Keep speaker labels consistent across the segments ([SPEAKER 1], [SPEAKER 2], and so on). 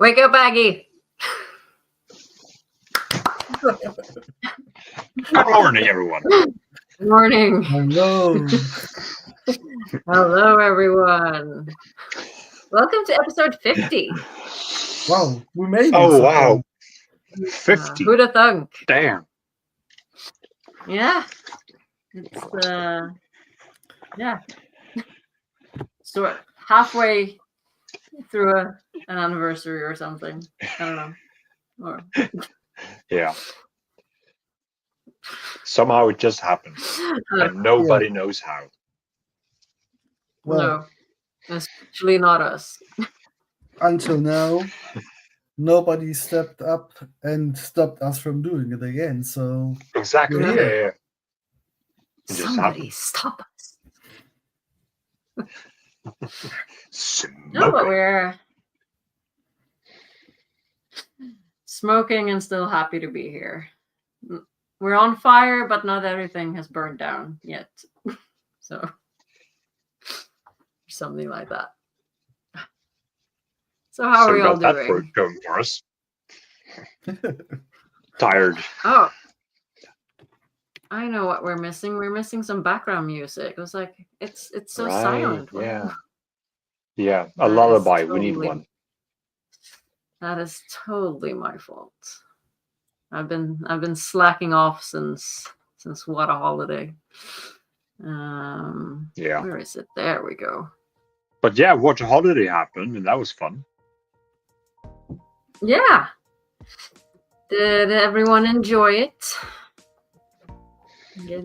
[SPEAKER 1] Wake up, Aggie.
[SPEAKER 2] Good morning, everyone.
[SPEAKER 1] Morning.
[SPEAKER 3] Hello.
[SPEAKER 1] Hello, everyone. Welcome to episode 50.
[SPEAKER 3] Wow, we made it.
[SPEAKER 2] Oh,
[SPEAKER 3] so
[SPEAKER 2] wow.
[SPEAKER 3] far.
[SPEAKER 2] 50.
[SPEAKER 1] Who'da thunk?
[SPEAKER 2] Damn.
[SPEAKER 1] Yeah. It's yeah. So halfway through an anniversary or something. I don't know. Or
[SPEAKER 2] Yeah. Somehow it just happened. And nobody knows how.
[SPEAKER 3] Well,
[SPEAKER 1] no, especially not us.
[SPEAKER 3] until now, nobody stepped up and stopped us from doing it again. So
[SPEAKER 2] Exactly.
[SPEAKER 3] We're
[SPEAKER 2] Yeah,
[SPEAKER 3] here.
[SPEAKER 2] yeah. It just
[SPEAKER 1] Somebody
[SPEAKER 2] happened.
[SPEAKER 1] stop us. No, but
[SPEAKER 2] Smoking.
[SPEAKER 1] we're smoking and still happy to be here. We're on fire, but not everything has burned down yet. So something like that. So how
[SPEAKER 2] So
[SPEAKER 1] are
[SPEAKER 2] we
[SPEAKER 1] we all
[SPEAKER 2] got that
[SPEAKER 1] doing?
[SPEAKER 2] going for us. Tired.
[SPEAKER 1] Oh, I know what we're missing. We're missing some background music. It was like it's so silent.
[SPEAKER 2] Yeah. Yeah. A
[SPEAKER 1] That is
[SPEAKER 2] lullaby. We need
[SPEAKER 1] totally-
[SPEAKER 2] one.
[SPEAKER 1] That is totally my fault. I've been slacking off since what a holiday.
[SPEAKER 2] Yeah.
[SPEAKER 1] Where is it? There we go.
[SPEAKER 2] But yeah, What a Holiday happened, and that was fun.
[SPEAKER 1] Yeah. Did everyone enjoy it? Yeah.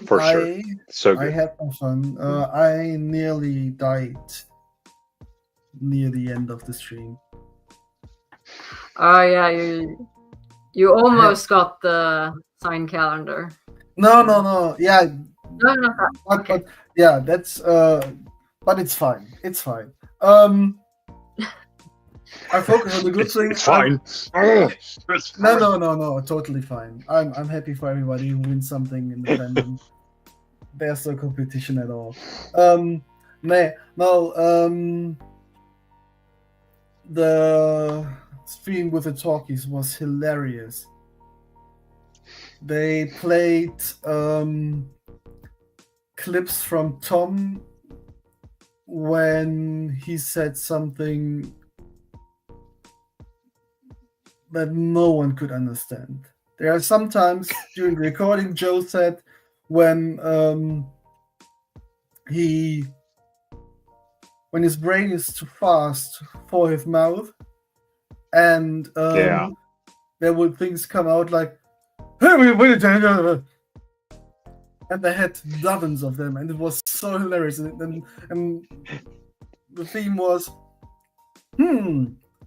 [SPEAKER 2] For sure. So
[SPEAKER 3] I
[SPEAKER 2] good.
[SPEAKER 3] had some fun. I nearly died near the end of the stream.
[SPEAKER 1] Oh yeah, you almost got the sign calendar.
[SPEAKER 3] No. Yeah,
[SPEAKER 1] No, not that. Okay.
[SPEAKER 3] but yeah, that's but it's fine. It's fine. I focus on the good things.
[SPEAKER 2] It's fine. It's fine.
[SPEAKER 3] No, totally fine. I'm happy for everybody who wins something in the fandom. There's no competition at all. The stream with the talkies was hilarious. They played clips from Tom when he said something that no one could understand. There are sometimes during the recording, Joe said when his brain is too fast for his mouth, and
[SPEAKER 2] Yeah.
[SPEAKER 3] there would things come out like, and they had dozens of them, and it was so hilarious. And the theme was,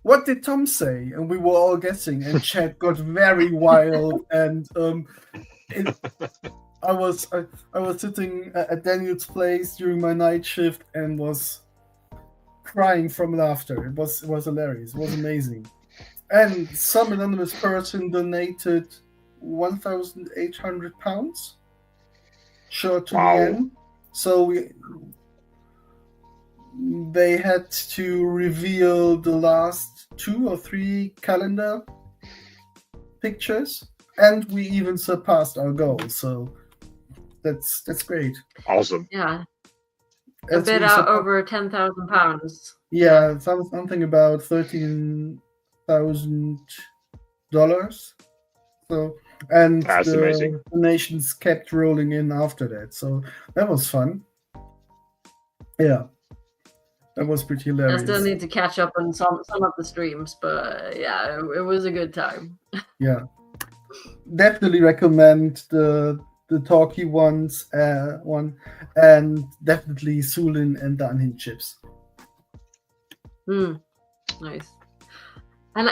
[SPEAKER 3] what did Tom say? And we were all guessing, and chat got very wild. And I was sitting at Daniel's place during my night shift and was crying from laughter. It was hilarious. It was amazing. And some anonymous person donated £1,800 short to
[SPEAKER 2] Wow.
[SPEAKER 3] the end. So they had to reveal the last 2 or 3 calendar pictures, and we even surpassed our goal. So that's great.
[SPEAKER 2] Awesome.
[SPEAKER 1] Yeah. A
[SPEAKER 3] As
[SPEAKER 1] bit
[SPEAKER 3] we
[SPEAKER 1] out
[SPEAKER 3] surpa-
[SPEAKER 1] over £10,000.
[SPEAKER 3] Yeah, something about $13,000. So, and
[SPEAKER 2] That's
[SPEAKER 3] the
[SPEAKER 2] amazing.
[SPEAKER 3] donations kept rolling in after that. So that was fun. Yeah, that was pretty
[SPEAKER 1] I
[SPEAKER 3] hilarious.
[SPEAKER 1] still need to catch up on some of the streams, but yeah, it was a good time.
[SPEAKER 3] Yeah, definitely recommend the talkie one, and definitely Sulin and the unhinged chips.
[SPEAKER 1] Nice. And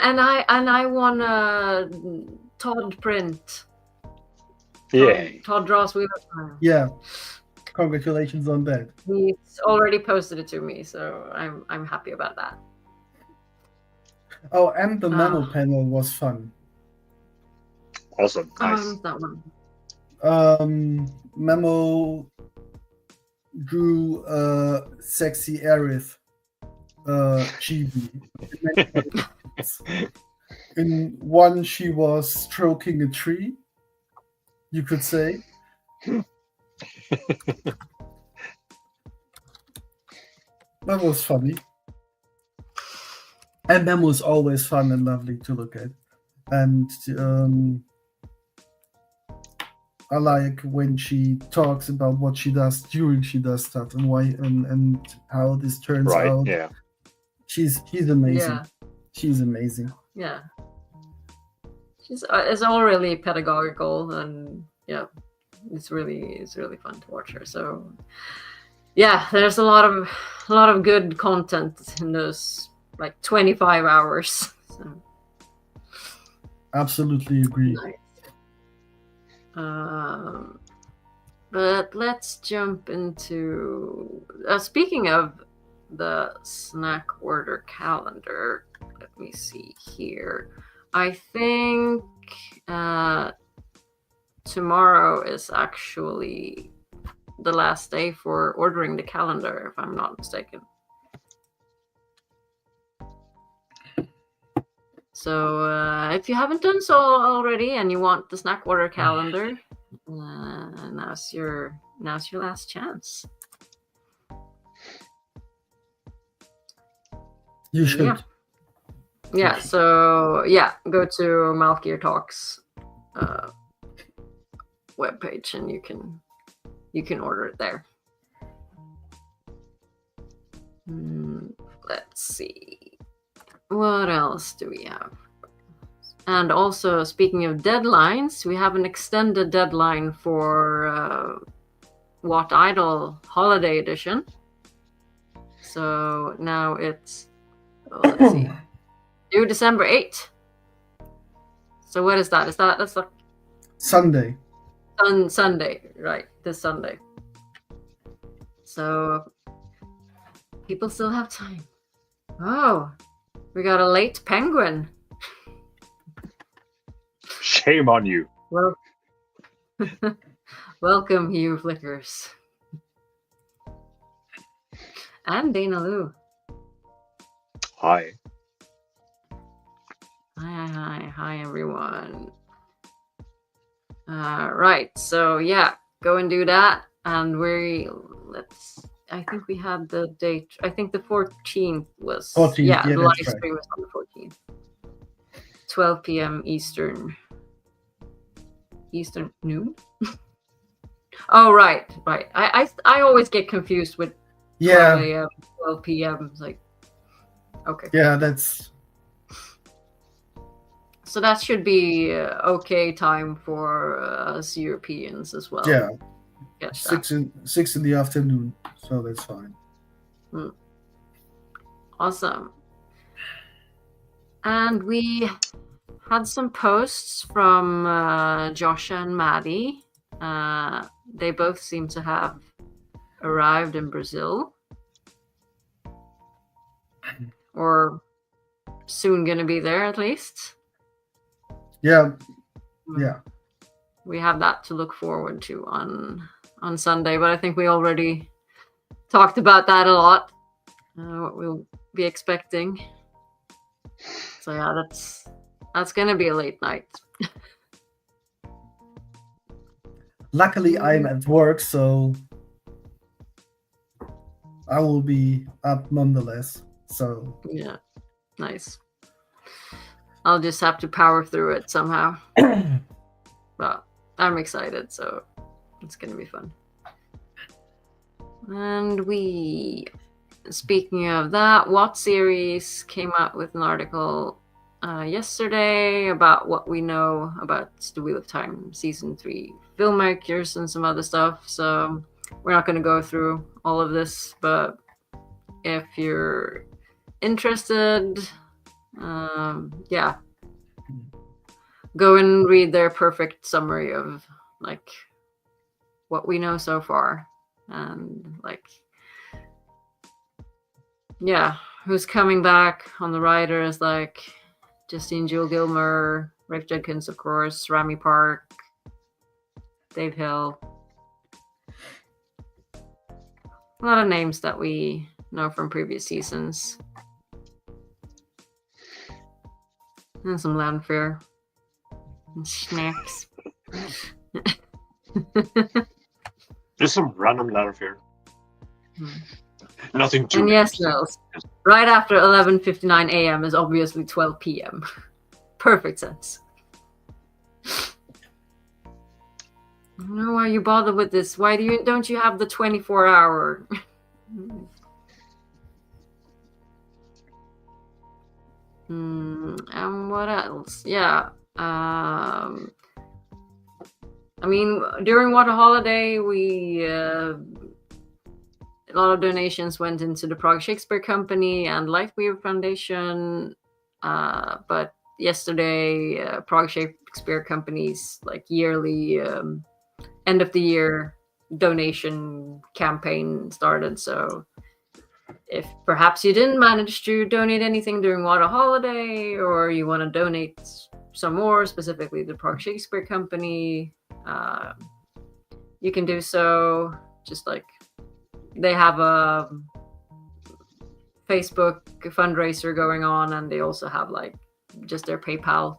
[SPEAKER 1] I won a Todd print.
[SPEAKER 2] Yeah.
[SPEAKER 1] Todd draws with.
[SPEAKER 3] Yeah, congratulations on that.
[SPEAKER 1] He's already posted it to me, so I'm happy about that.
[SPEAKER 3] Oh, and the memo panel was fun.
[SPEAKER 2] Awesome. Nice.
[SPEAKER 1] That one.
[SPEAKER 3] Memo drew sexy Aerith chibi. In one, she was stroking a tree, you could say. That was funny. And Mem was always fun and lovely to look at. And I like when she talks about what she does during she does stuff and why and how this turns out.
[SPEAKER 2] Yeah.
[SPEAKER 3] She's amazing.
[SPEAKER 1] Yeah.
[SPEAKER 3] She's amazing.
[SPEAKER 1] Yeah. It's all really pedagogical, and yeah, it's really fun to watch her. So yeah, there's a lot of good content in those like 25 hours. So.
[SPEAKER 3] Absolutely agree.
[SPEAKER 1] Nice. But let's jump into speaking of the snack order calendar. Let me see here. I think tomorrow is actually the last day for ordering the calendar, if I'm not mistaken. So if you haven't done so already and you want the snack order calendar, now's your last chance.
[SPEAKER 3] You should.
[SPEAKER 1] Yeah. So yeah, go to Malkier Talks webpage and you can order it there. Let's see. What else do we have? And also, speaking of deadlines, we have an extended deadline for What Idol Holiday Edition. So now it's, let's see, due December 8th. So what is that? That's like
[SPEAKER 3] Sunday.
[SPEAKER 1] Sunday, right? This Sunday. So people still have time. Oh, we got a late penguin.
[SPEAKER 2] Shame on you.
[SPEAKER 1] Well, welcome, Hugh Flickers. And Dana Lou.
[SPEAKER 2] Hi.
[SPEAKER 1] Hi, everyone. Right, so yeah, go and do that. And I think we had the date. I think the 14th was.
[SPEAKER 3] 14th,
[SPEAKER 1] yeah, the live
[SPEAKER 3] right.
[SPEAKER 1] stream was on the 14th. 12 p.m. Eastern noon. Oh, right. I always get confused with 12 a.m., 12 p.m. It's like, okay.
[SPEAKER 3] Yeah, that's.
[SPEAKER 1] So that should be okay time for us Europeans as well.
[SPEAKER 3] Yeah.
[SPEAKER 1] Catch
[SPEAKER 3] 6 in the afternoon, so that's fine.
[SPEAKER 1] Awesome. And we had some posts from Josh and Maddie. They both seem to have arrived in Brazil, or soon gonna be there at least.
[SPEAKER 3] Yeah.
[SPEAKER 1] We have that to look forward to on Sunday, but I think we already talked about that a lot. What we'll be expecting. So yeah, that's gonna be a late night.
[SPEAKER 3] Luckily, I'm at work, so I will be up nonetheless. So
[SPEAKER 1] Yeah, nice. I'll just have to power through it somehow. Well, I'm excited, so it's gonna be fun. And speaking of that, What Series came out with an article yesterday about what we know about the Wheel of Time Season 3 filmmakers and some other stuff. So we're not going to go through all of this, but if you're interested, yeah, go and read their perfect summary of like what we know so far, and like, yeah, who's coming back on the writers, like Justine Jewel Gilmer, Rafe Judkins, of course, Rami Park, Dave Hill. A lot of names that we know from previous seasons. And some land fare. And snacks.
[SPEAKER 2] Just some random land fare. Nothing too
[SPEAKER 1] And yes, Nels, right after 11:59 a.m. is obviously 12 p.m. Perfect sense. I don't know why you bother with this. Why don't you have the 24-hour? And what else? Yeah. I mean, during Water Holiday, we a lot of donations went into the Prague Shakespeare Company and Lightweaver Foundation. But yesterday, Prague Shakespeare Company's like yearly end of the year donation campaign started. So if perhaps you didn't manage to donate anything during Water Holiday, or you want to donate some more, specifically the Prague Shakespeare Company, you can do so. Just like they have a Facebook fundraiser going on, and they also have like just their PayPal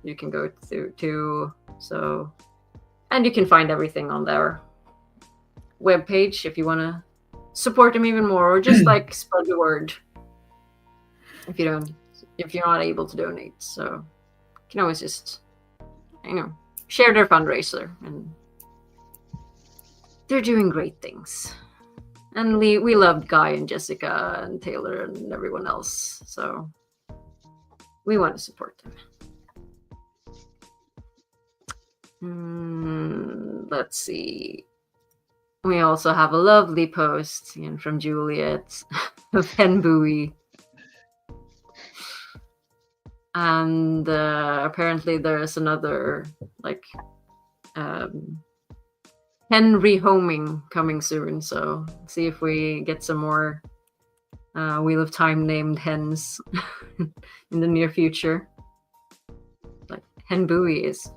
[SPEAKER 1] you can go through too. So, and you can find everything on their webpage if you want to support them even more, or just like spread the word if you're not able to donate. So you can always just share their fundraiser, and they're doing great things. And we loved Guy and Jessica and Taylor and everyone else, so we want to support them. Let's see. We also have a lovely post from Juliet of Hen Buoy. And apparently there's another hen rehoming coming soon. So see if we get some more Wheel of Time named hens in the near future. Like Hen Buoy is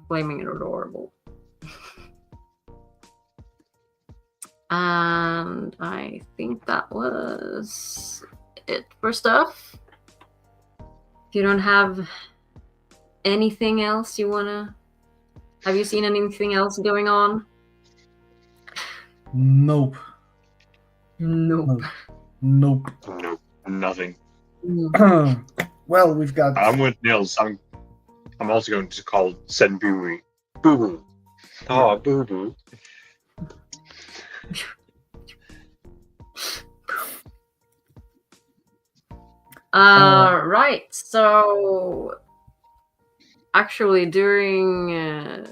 [SPEAKER 1] flaming adorable. And I think that was it for stuff. If you don't have anything else you wanna... Have you seen anything else going on?
[SPEAKER 3] Nope.
[SPEAKER 2] Nope. Nothing.
[SPEAKER 3] Well, we've got...
[SPEAKER 2] I'm with Nils. I'm also going to call Senbui. Boo-boo. Oh, boo-boo.
[SPEAKER 1] Right. So actually during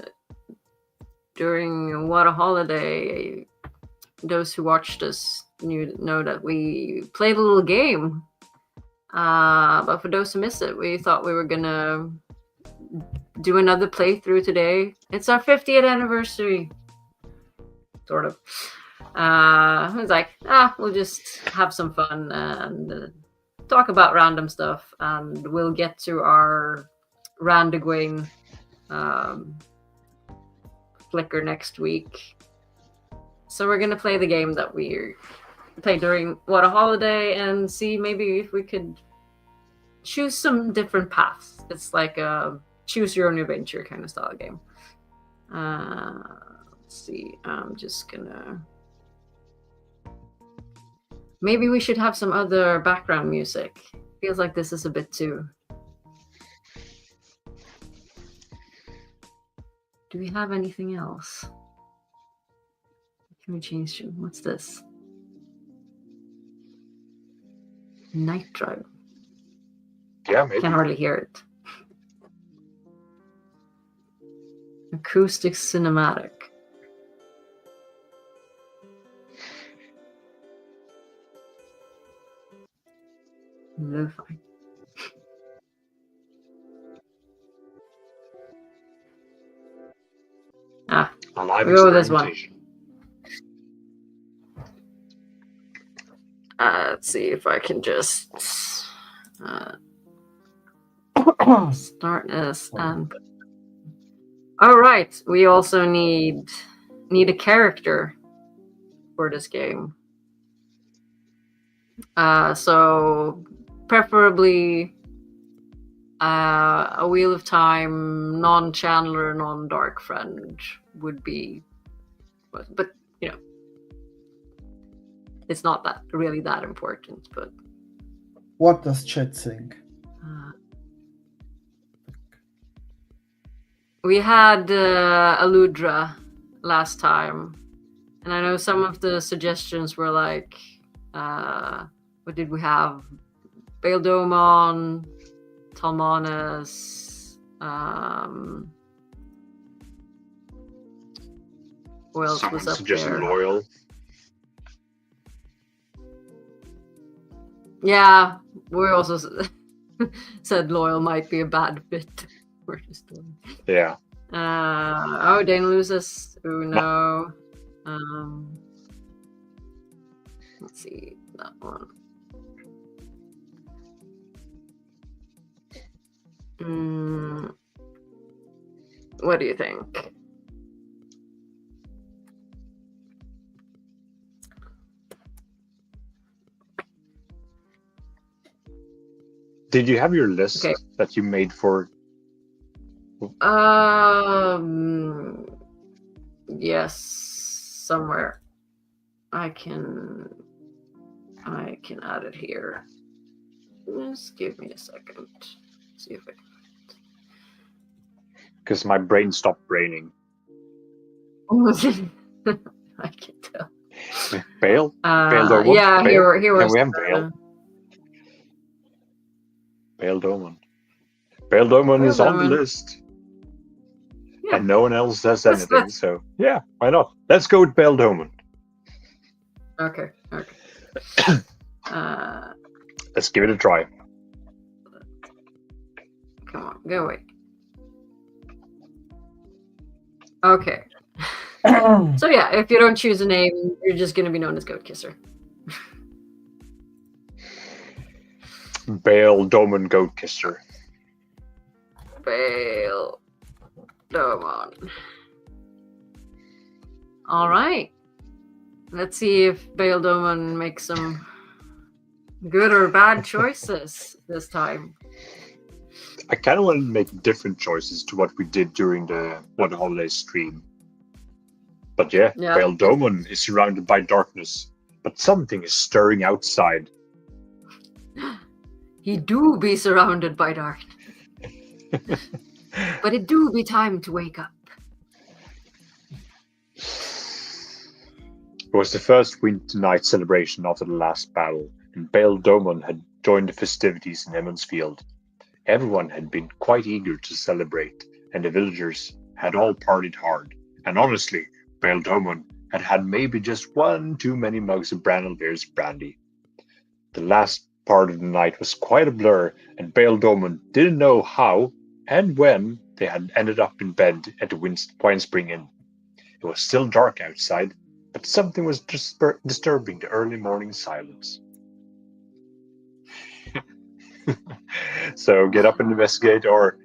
[SPEAKER 1] Water Holiday, those who watched us know that we played a little game. But for those who missed it, we thought we were gonna do another playthrough today. It's our 50th anniversary. Sort of. I was like, we'll just have some fun and talk about random stuff, and we'll get to our Randigwayne Flicker next week. So we're gonna play the game that we played during Water Holiday and see maybe if we could choose some different paths. It's like a choose your own adventure kind of style game. Let's see. I'm just gonna... Maybe we should have some other background music. Feels like this is a bit too... Do we have anything else? Can we change... What's this? Night Drive.
[SPEAKER 2] Yeah, maybe.
[SPEAKER 1] Can hardly hear it. Acoustic cinematic. Lo-fi. We go with this one. Let's see if I can just start this. All right, we also need a character for this game. So preferably a Wheel of Time non-Chandler, non-Dark Friend would be, but you know, it's not that really that important. But
[SPEAKER 3] What does Chet think?
[SPEAKER 1] We had Aludra last time, and I know some of the suggestions were like, what did we have? Baeldomon, Talmanes, who else
[SPEAKER 2] Someone
[SPEAKER 1] was up
[SPEAKER 2] suggested
[SPEAKER 1] there?
[SPEAKER 2] Loyal.
[SPEAKER 1] Yeah, we also said Loyal might be a bad fit for the story.
[SPEAKER 2] Yeah.
[SPEAKER 1] Oh, Dane loses Uno. Let's see that one. What do you think?
[SPEAKER 2] Did you have your list
[SPEAKER 1] Okay.
[SPEAKER 2] that you made for?
[SPEAKER 1] Yes, somewhere. I can add it here. Just give me a second. See if I
[SPEAKER 2] Because my brain stopped braining.
[SPEAKER 1] can. I can tell.
[SPEAKER 2] Bale? Baeldomon?
[SPEAKER 1] Yeah,
[SPEAKER 2] Bale?
[SPEAKER 1] here
[SPEAKER 2] Can
[SPEAKER 1] was.
[SPEAKER 2] we have Bale? Baeldomon. Baeldomon is on the
[SPEAKER 1] Baeldomon.
[SPEAKER 2] list.
[SPEAKER 1] Yeah.
[SPEAKER 2] And no one else says
[SPEAKER 1] Let's-
[SPEAKER 2] anything,
[SPEAKER 1] let's-
[SPEAKER 2] so yeah, why not? Let's go with Baeldomon.
[SPEAKER 1] Okay.
[SPEAKER 2] Let's give it a try.
[SPEAKER 1] Come on, go away. Okay. So yeah, if you don't choose a name, you're just gonna be known as Goat Kisser.
[SPEAKER 2] Baeldomon Goat Kisser.
[SPEAKER 1] Baeldomon. All right. Let's see if Baeldomon makes some good or bad choices this time.
[SPEAKER 2] I kind of want to make different choices to what we did during the One Holiday stream. But yeah, Baeldomon is surrounded by darkness, but something is stirring outside.
[SPEAKER 1] He do be surrounded by darkness. But it do be time to wake up.
[SPEAKER 2] It was the first winter night celebration after the last battle, and Baeldomon had joined the festivities in Emmonsfield. Everyone had been quite eager to celebrate, and the villagers had all partied hard. And honestly, Baeldomon had had maybe just one too many mugs of Branelbeer's brandy. The last part of the night was quite a blur, and Baeldomon didn't know how and when they had ended up in bed at the Wine Spring Inn. It was still dark outside, but something was disturbing the early morning silence. So get up and investigate, or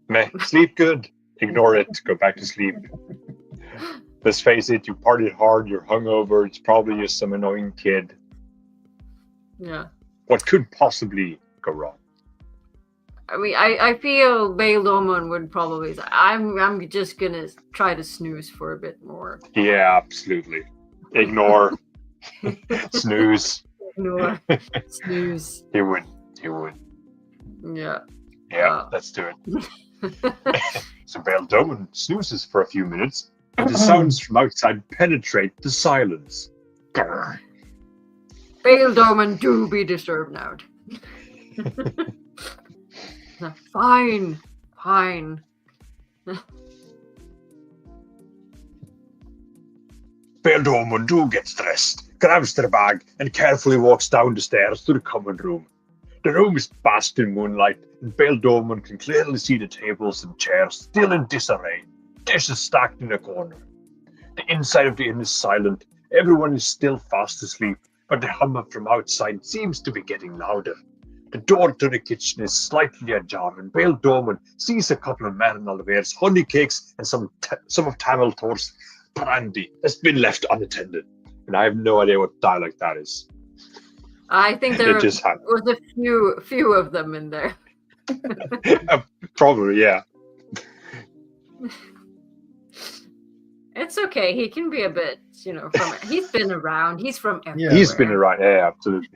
[SPEAKER 2] meh, sleep good. Ignore it. Go back to sleep. Let's face it, you partied hard, you're hungover, it's probably just some annoying kid.
[SPEAKER 1] Yeah.
[SPEAKER 2] What could possibly go wrong?
[SPEAKER 1] I mean, I feel Baeldomon would probably say, I'm just gonna try to snooze for a bit more.
[SPEAKER 2] Yeah, absolutely. Ignore. Snooze.
[SPEAKER 1] Ignore. Snooze.
[SPEAKER 2] He would.
[SPEAKER 1] Yeah.
[SPEAKER 2] Yeah, let's do it. So Baeldomon snoozes for a few minutes, and the sounds from outside penetrate the silence.
[SPEAKER 1] Baeldomon do be disturbed now. Fine.
[SPEAKER 2] Baeldomon do gets dressed, grabs their bag, and carefully walks down the stairs to the common room. The room is basked in moonlight, and Baeldomon can clearly see the tables and chairs still in disarray, dishes stacked in a corner. The inside of the inn is silent, everyone is still fast asleep, but the hum from outside seems to be getting louder. The door to the kitchen is slightly ajar, and Baeldomon sees a couple of Marinalver's honey cakes and some of Tamil Thor's brandy has been left unattended. And I have no idea what dialect that is.
[SPEAKER 1] I think there
[SPEAKER 2] It just happened.
[SPEAKER 1] was a few of them in there.
[SPEAKER 2] Probably, yeah.
[SPEAKER 1] It's okay. He can be a bit, he's been around. He's from everywhere.
[SPEAKER 2] He's been around, yeah, absolutely.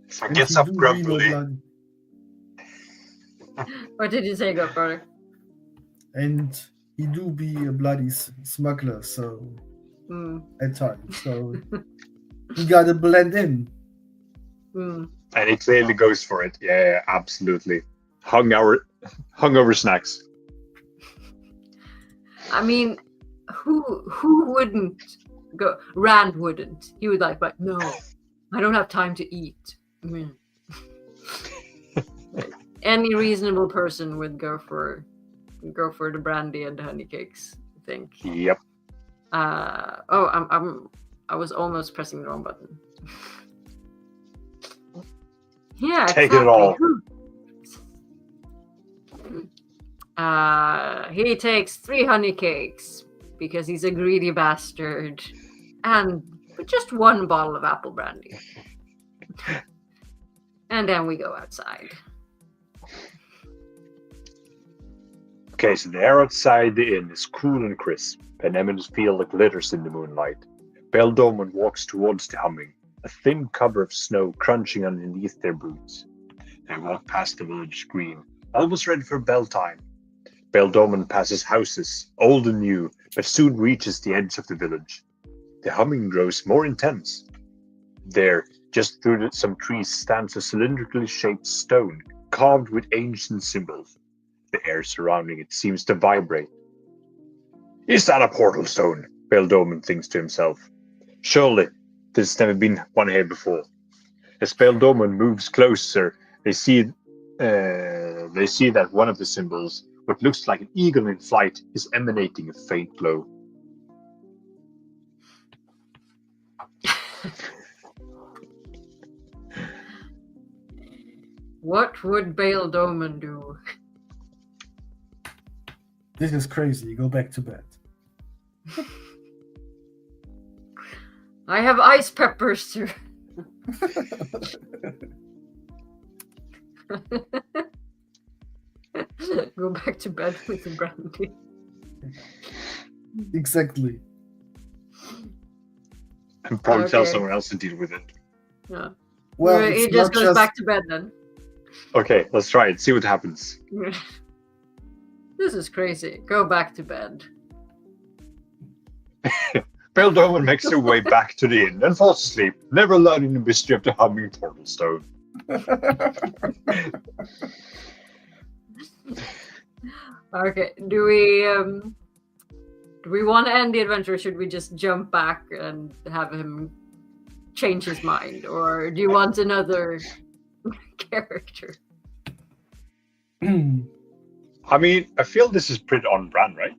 [SPEAKER 2] So
[SPEAKER 3] And
[SPEAKER 2] gets
[SPEAKER 3] he
[SPEAKER 2] up
[SPEAKER 3] do be no
[SPEAKER 2] grumpily.
[SPEAKER 3] blood.
[SPEAKER 1] What did you say, Goatbrother?
[SPEAKER 3] And he do be a bloody smuggler, so at times. So he gotta blend in.
[SPEAKER 1] Mm.
[SPEAKER 2] And he clearly goes for it. Yeah, absolutely. Hungover snacks.
[SPEAKER 1] I mean, who wouldn't go? Rand wouldn't. He would like, no, I don't have time to eat. Mm. Any reasonable person would go for the brandy and the honey cakes, I think.
[SPEAKER 2] Yep.
[SPEAKER 1] I was almost pressing the wrong button. Yeah,
[SPEAKER 2] Take
[SPEAKER 1] exactly.
[SPEAKER 2] it all.
[SPEAKER 1] He takes 3 honey cakes because he's a greedy bastard, and just 1 bottle of apple brandy. And then we go outside.
[SPEAKER 2] Okay, so the air outside the inn is cool and crisp, and Emmons field glitters in the moonlight. Beldorman walks towards the humming, a thin cover of snow crunching underneath their boots. They walk past the village green, almost ready for bell time. Beldorman passes houses, old and new, but soon reaches the edge of the village. The humming grows more intense. There, just through some trees, stands a cylindrically shaped stone, carved with ancient symbols. The air surrounding it seems to vibrate. Is that a portal stone? Beldorman thinks to himself. Surely, there's never been one here before. As Beldorman moves closer, they see that one of the symbols, what looks like an eagle in flight, is emanating a faint glow.
[SPEAKER 1] What would Beldorman do?
[SPEAKER 3] This is crazy. Go back to bed.
[SPEAKER 1] I have ice peppers too. Go back to bed with the brandy.
[SPEAKER 3] Exactly.
[SPEAKER 2] And probably tell
[SPEAKER 1] Okay.
[SPEAKER 2] someone else to deal with it.
[SPEAKER 1] Yeah.
[SPEAKER 3] Well,
[SPEAKER 1] He
[SPEAKER 3] it's
[SPEAKER 1] just
[SPEAKER 3] not
[SPEAKER 1] goes back to bed then.
[SPEAKER 2] Okay, let's try it. See what happens.
[SPEAKER 1] This is crazy. Go back to bed.
[SPEAKER 2] Beldorman makes her way back to the inn and falls asleep, never learning the mystery of the humming portal stone.
[SPEAKER 1] Okay. Do we want to end the adventure, or should we just jump back and have him change his mind? Or do you want another character?
[SPEAKER 2] I mean, I feel this is pretty on brand, right?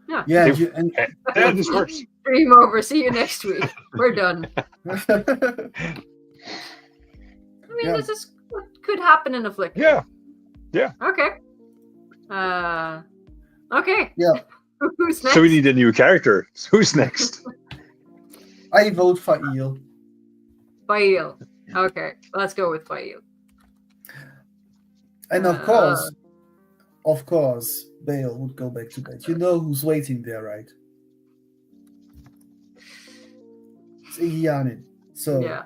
[SPEAKER 1] Yeah.
[SPEAKER 3] Yeah,
[SPEAKER 2] If-
[SPEAKER 3] you, and
[SPEAKER 2] Yeah, this works.
[SPEAKER 1] Stream over. See you next week. We're done. I mean,
[SPEAKER 3] Yeah.
[SPEAKER 1] this is what could happen in a flick.
[SPEAKER 2] Yeah.
[SPEAKER 1] Okay. Okay.
[SPEAKER 3] Yeah.
[SPEAKER 1] Who's next?
[SPEAKER 2] So we need a new character. So who's next?
[SPEAKER 3] I vote for Eel.
[SPEAKER 1] Fail. Okay, let's go with Fail.
[SPEAKER 3] And of course, Bale would go back to bed. You know who's waiting there, right? It's Igyanin. So
[SPEAKER 1] Yeah.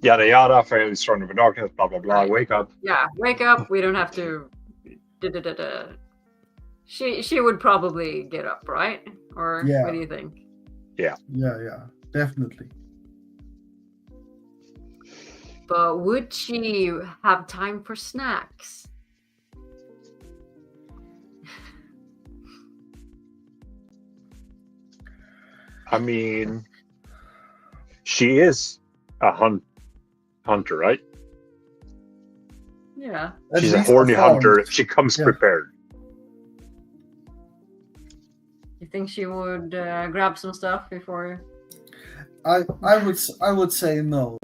[SPEAKER 2] Yada yada, fairly strong in the darkness, blah blah blah.
[SPEAKER 1] Right.
[SPEAKER 2] Wake up.
[SPEAKER 1] Yeah, wake up. We don't have to. She would probably get up, right? Or
[SPEAKER 3] Yeah.
[SPEAKER 1] what do you think?
[SPEAKER 3] yeah, definitely.
[SPEAKER 1] But would she have time for snacks?
[SPEAKER 2] I mean, she is a hunter, right?
[SPEAKER 1] Yeah.
[SPEAKER 3] At
[SPEAKER 2] She's a
[SPEAKER 3] least
[SPEAKER 2] horny
[SPEAKER 3] performed.
[SPEAKER 2] hunter. She comes
[SPEAKER 3] Yeah.
[SPEAKER 2] prepared.
[SPEAKER 1] You think she would grab some stuff before?
[SPEAKER 3] I would say no,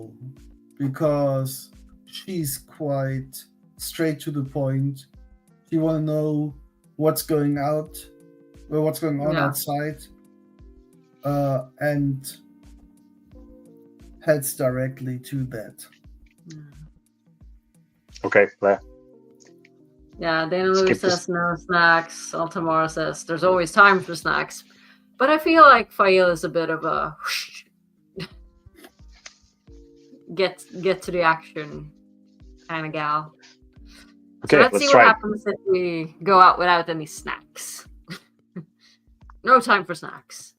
[SPEAKER 3] because she's quite straight to the point. She want to know what's going on
[SPEAKER 1] Yeah.
[SPEAKER 3] outside. and heads directly to that.
[SPEAKER 2] Okay, Leia.
[SPEAKER 1] Yeah, Dana Lou
[SPEAKER 2] Skip
[SPEAKER 1] says
[SPEAKER 2] this.
[SPEAKER 1] no snacks. Altamara says there's always time for snacks. But I feel like Fail is a bit of a get to the action kind of gal.
[SPEAKER 2] Okay,
[SPEAKER 1] So let's see what
[SPEAKER 2] try it.
[SPEAKER 1] happens if we go out without any snacks. No time for snacks.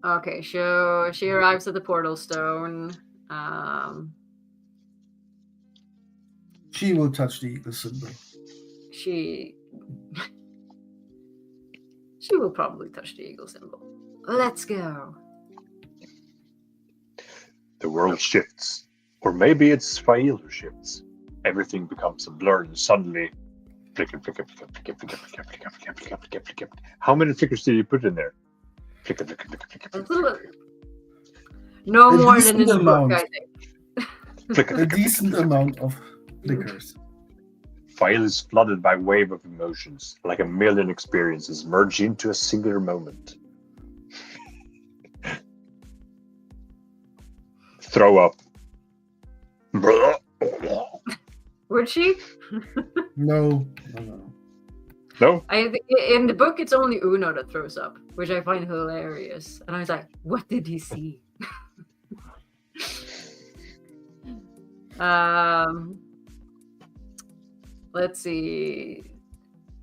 [SPEAKER 1] Okay, so she arrives at the portal stone.
[SPEAKER 3] She will touch the eagle symbol.
[SPEAKER 1] She will probably touch the eagle symbol. Let's go.
[SPEAKER 2] The world shifts. Or maybe it's Fail who shifts. Everything becomes a blur and suddenly flicker, flicker, flicker, flicker, flicker, flicker, flicker, flicker, flicker, flicker, flicker. How many flickers did you put in there? Flicker, flicker, flicker, flicker, flicker.
[SPEAKER 1] No
[SPEAKER 3] A
[SPEAKER 1] more than in
[SPEAKER 3] decent
[SPEAKER 1] the book,
[SPEAKER 3] amount.
[SPEAKER 1] I think.
[SPEAKER 2] Flicker,
[SPEAKER 3] A
[SPEAKER 2] flicker,
[SPEAKER 3] decent
[SPEAKER 2] flicker,
[SPEAKER 3] amount of flickers.
[SPEAKER 2] Fail is flooded by a wave of emotions, like a million experiences merge into a singular moment. Throw up.
[SPEAKER 1] Would she?
[SPEAKER 3] No.
[SPEAKER 2] No?
[SPEAKER 1] In the book, it's only Uno that throws up, which I find hilarious. And I was like, what did he see? Let's see.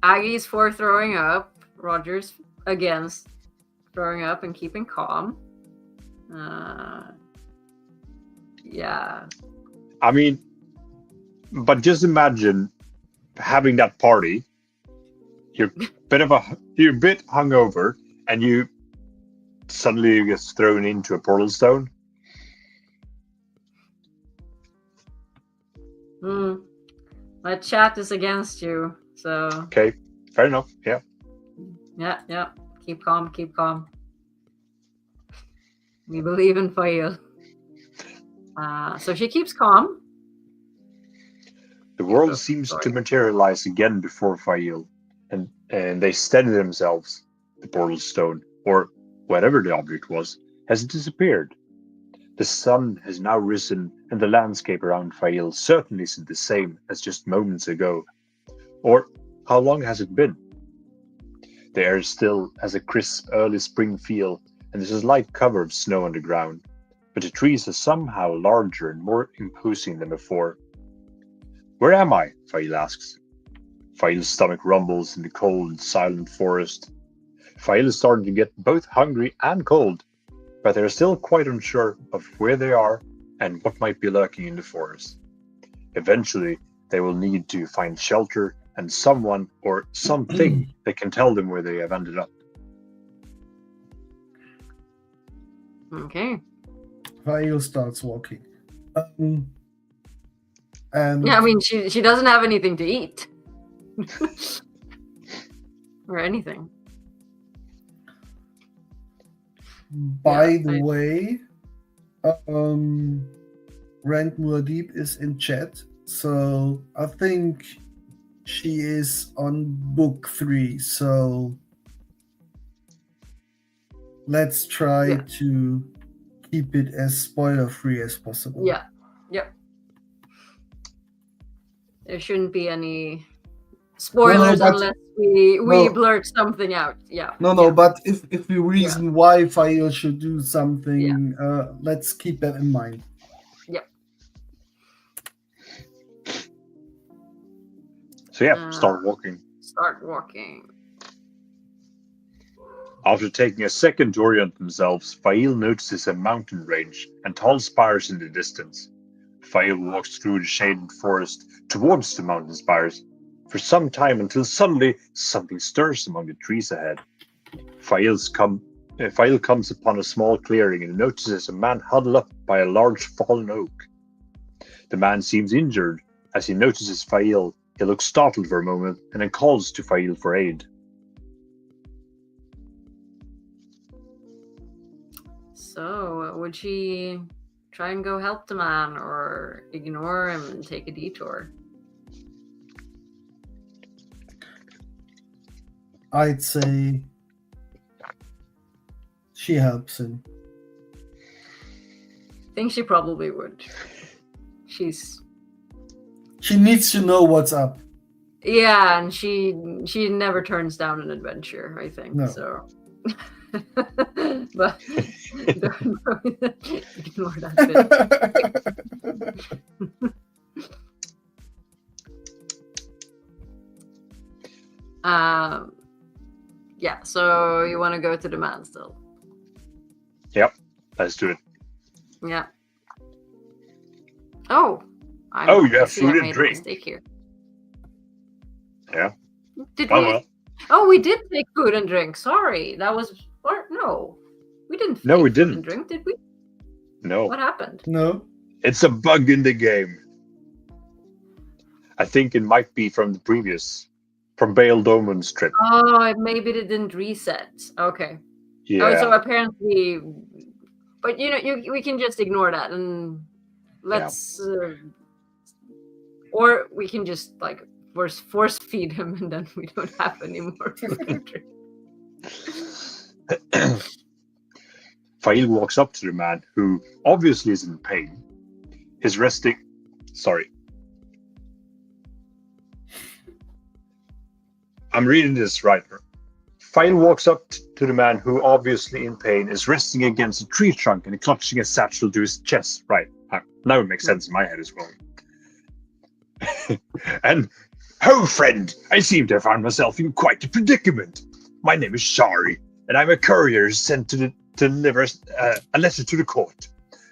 [SPEAKER 1] Aggie's for throwing up. Roger's against throwing up and keeping calm. Yeah.
[SPEAKER 2] I mean, but just imagine having that party. You're a bit hungover, and you suddenly get thrown into a portal stone.
[SPEAKER 1] My chat is against you, so.
[SPEAKER 2] Okay, fair enough. Yeah.
[SPEAKER 1] Yeah. Keep calm. We believe in Fail. So she keeps calm.
[SPEAKER 2] The world seems to materialize again before Fail, and they steady themselves. The portal stone, or whatever the object was, has disappeared. The sun has now risen, and the landscape around Fail certainly isn't the same as just moments ago. Or how long has it been? The air still has a crisp early spring feel, and there's a light cover of snow on the ground, but the trees are somehow larger and more imposing than before. Where am I? Fail asks. Fail's stomach rumbles in the cold, silent forest. Fail is starting to get both hungry and cold, but they're still quite unsure of where they are and what might be lurking in the forest. Eventually, they will need to find shelter and someone or something that can tell them where they have ended up.
[SPEAKER 1] Okay.
[SPEAKER 3] Fail starts walking. And
[SPEAKER 1] Yeah, I mean, she doesn't have anything to eat. Or anything.
[SPEAKER 3] By the way, Rand Muad'Dib is in chat, so I think she is on book 3. So let's try to keep it as spoiler-free as possible.
[SPEAKER 1] Yeah. Yep. There shouldn't be any spoilers unless we blurt something out. Yeah.
[SPEAKER 3] But if we reason why Fail should do something, let's keep that in mind.
[SPEAKER 1] Yep.
[SPEAKER 2] So start walking. After taking a second to orient themselves, Fail notices a mountain range and tall spires in the distance. Fail walks through the shaded forest towards the mountain spires for some time until suddenly something stirs among the trees ahead. Fail comes upon a small clearing and notices a man huddled up by a large fallen oak. The man seems injured. As he notices Fail, he looks startled for a moment and then calls to Fail for aid.
[SPEAKER 1] So, would she try and go help the man or ignore him and take a detour?
[SPEAKER 3] I'd say she helps him.
[SPEAKER 1] I think she probably would. She
[SPEAKER 3] needs to know what's up.
[SPEAKER 1] Yeah, and she never turns down an adventure, I think.
[SPEAKER 3] No.
[SPEAKER 1] So but ignore that bit. Yeah, so you want to go to the man still?
[SPEAKER 2] Yep, let's do it.
[SPEAKER 1] Yeah. Oh.
[SPEAKER 2] You have food and
[SPEAKER 1] made
[SPEAKER 2] drink.
[SPEAKER 1] A mistake here.
[SPEAKER 2] Yeah.
[SPEAKER 1] Did we?
[SPEAKER 2] Well.
[SPEAKER 1] Oh, we did take food and drink. Sorry, that was. Or no, we didn't.
[SPEAKER 2] No, we
[SPEAKER 1] food
[SPEAKER 2] didn't.
[SPEAKER 1] And drink, did we?
[SPEAKER 2] No.
[SPEAKER 1] What happened?
[SPEAKER 3] No.
[SPEAKER 2] It's a bug in the game. I think it might be from Bale Doman's trip.
[SPEAKER 1] Oh, maybe it didn't reset. Okay.
[SPEAKER 2] Yeah.
[SPEAKER 1] Oh, so apparently, but we can just ignore that and let's, or we can just like force feed him and then we don't have any more food and drink.
[SPEAKER 2] Fail walks up to the man who obviously is in pain. He's resting. Sorry. I'm reading this right. Fail walks up to the man who, obviously in pain, is resting against a tree trunk and clutching a satchel to his chest. Right. Now it makes sense in my head as well. And, oh, friend, I seem to have found myself in quite a predicament. My name is Shari, and I'm a courier sent to deliver a letter to the court.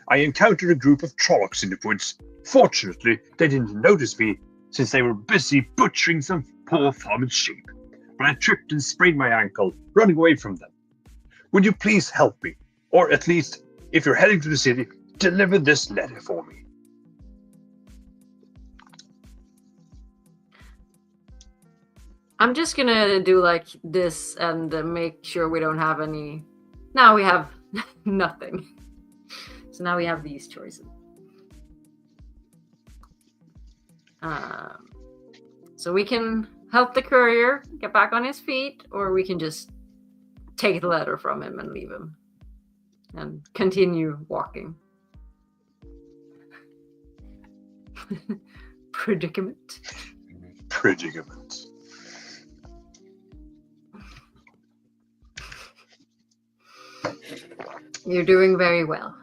[SPEAKER 2] I encountered a group of Trollocs in the woods. Fortunately, they didn't notice me, since they were busy butchering some poor farmer's sheep. But I tripped and sprained my ankle, running away from them. Would you please help me? Or at least, if you're heading to the city, deliver this letter for me.
[SPEAKER 1] I'm just gonna do like this and make sure we don't have any. Now we have nothing. So now we have these choices. So we can help the courier get back on his feet, or we can just take the letter from him and leave him and continue walking. Predicament. You're doing very well.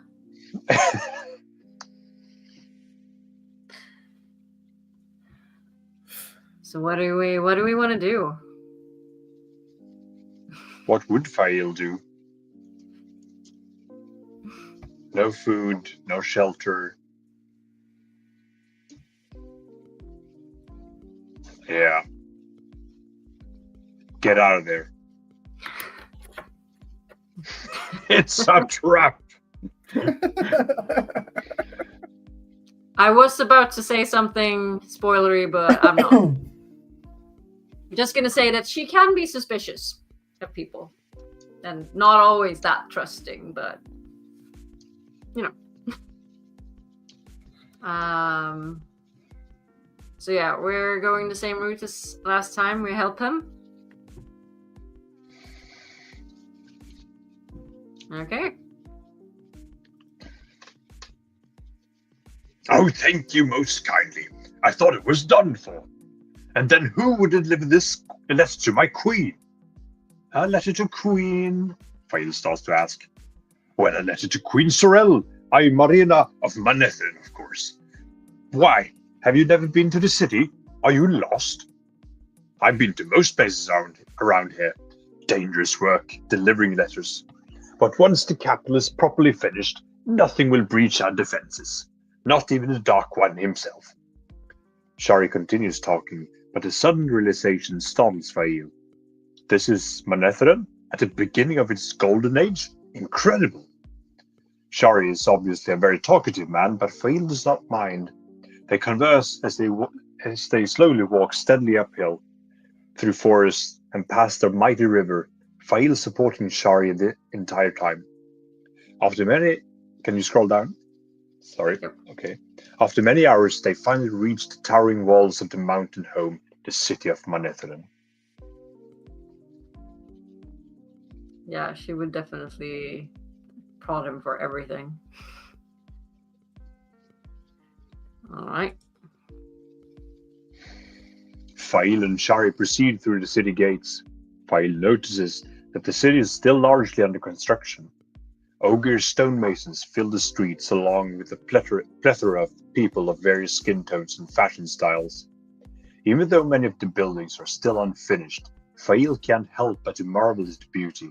[SPEAKER 1] So what do we want to do?
[SPEAKER 2] What would Fail do? No food, no shelter. Yeah. Get out of there. It's a trap.
[SPEAKER 1] I was about to say something spoilery, but I'm not. I'm just going to say that she can be suspicious of people and not always that trusting, but so yeah, we're going the same route as last time. We help him. Okay.
[SPEAKER 2] Oh, thank you most kindly. I thought it was done for. And then who would deliver this letter to my queen? A letter to Queen? Fail starts to ask. Well, a letter to Queen Sorel. I, Marina of Manethrin, of course. Why? Have you never been to the city? Are you lost? I've been to most places around here. Dangerous work, delivering letters. But once the capital is properly finished, nothing will breach our defenses. Not even the Dark One himself. Shari continues talking, but a sudden realization startles Fail. This is Manethrin at the beginning of its golden age? Incredible. Shari is obviously a very talkative man, but Fail does not mind. They converse as they slowly walk steadily uphill through forests and past the mighty river, Fail supporting Shari the entire time. After many... Can you scroll down? Sorry.
[SPEAKER 1] Yep.
[SPEAKER 2] Okay. After many hours, they finally reach the towering walls of the mountain home, the city of Manethrin.
[SPEAKER 1] Yeah, she would definitely prod him for everything. All right.
[SPEAKER 2] Fail and Shari proceed through the city gates. Fail notices that the city is still largely under construction. Ogre stonemasons fill the streets along with a plethora of people of various skin tones and fashion styles. Even though many of the buildings are still unfinished, Fail can't help but to marvel at the beauty.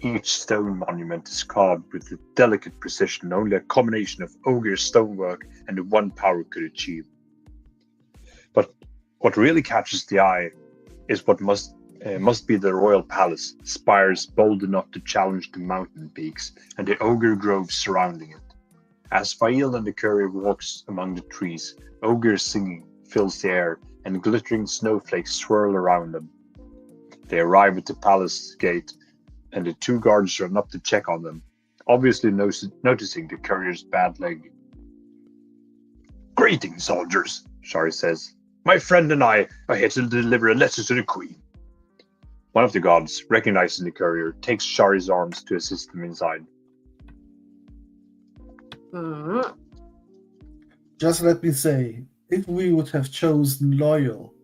[SPEAKER 2] Each stone monument is carved with a delicate precision only a combination of Ogre's stonework and the one power could achieve. But what really catches the eye is what must be the royal palace, spires bold enough to challenge the mountain peaks and the ogre groves surrounding it. As Fail and the courier walks among the trees, ogre singing fills the air and glittering snowflakes swirl around them. They arrive at the palace gate and the two guards run up to check on them, obviously noticing the courier's bad leg. "Greetings, soldiers," Shari says. "My friend and I are here to deliver a letter to the queen." One of the guards, recognizing the courier, takes Shari's arms to assist him inside.
[SPEAKER 1] Mm-hmm.
[SPEAKER 3] Just let me say, if we would have chosen loyal,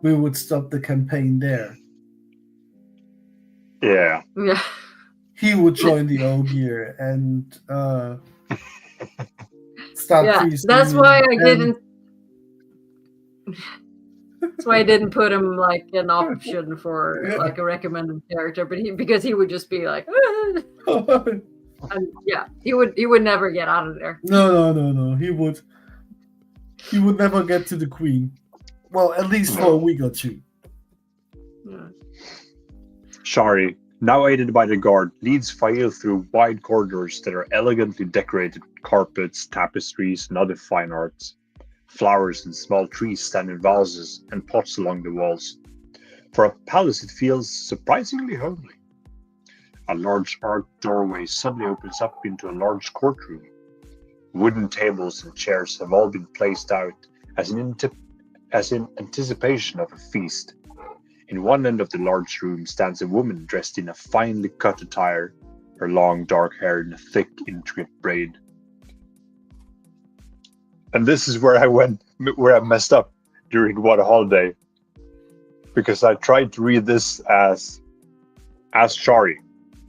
[SPEAKER 3] we would stop the campaign there.
[SPEAKER 2] Yeah.
[SPEAKER 1] Yeah.
[SPEAKER 3] He would join the Ogier and start
[SPEAKER 1] Yeah,
[SPEAKER 3] freezing.
[SPEAKER 1] that's why I didn't. That's why I didn't put him like an option for like a recommended character, but because he would just be like, and yeah, he would never get out of there.
[SPEAKER 3] No. He would never get to the queen. Well, at least for a week or two.
[SPEAKER 1] Yeah.
[SPEAKER 2] Shari, now aided by the guard, leads Fail through wide corridors that are elegantly decorated with carpets, tapestries, and other fine arts. Flowers and small trees stand in vases and pots along the walls. For a palace, it feels surprisingly homely. A large arched doorway suddenly opens up into a large courtroom. Wooden tables and chairs have all been placed out as in anticipation of a feast. In one end of the large room stands a woman dressed in a finely cut attire, her long dark hair in a thick, intricate braid. And this is where I messed up during one holiday, because I tried to read this as Shari,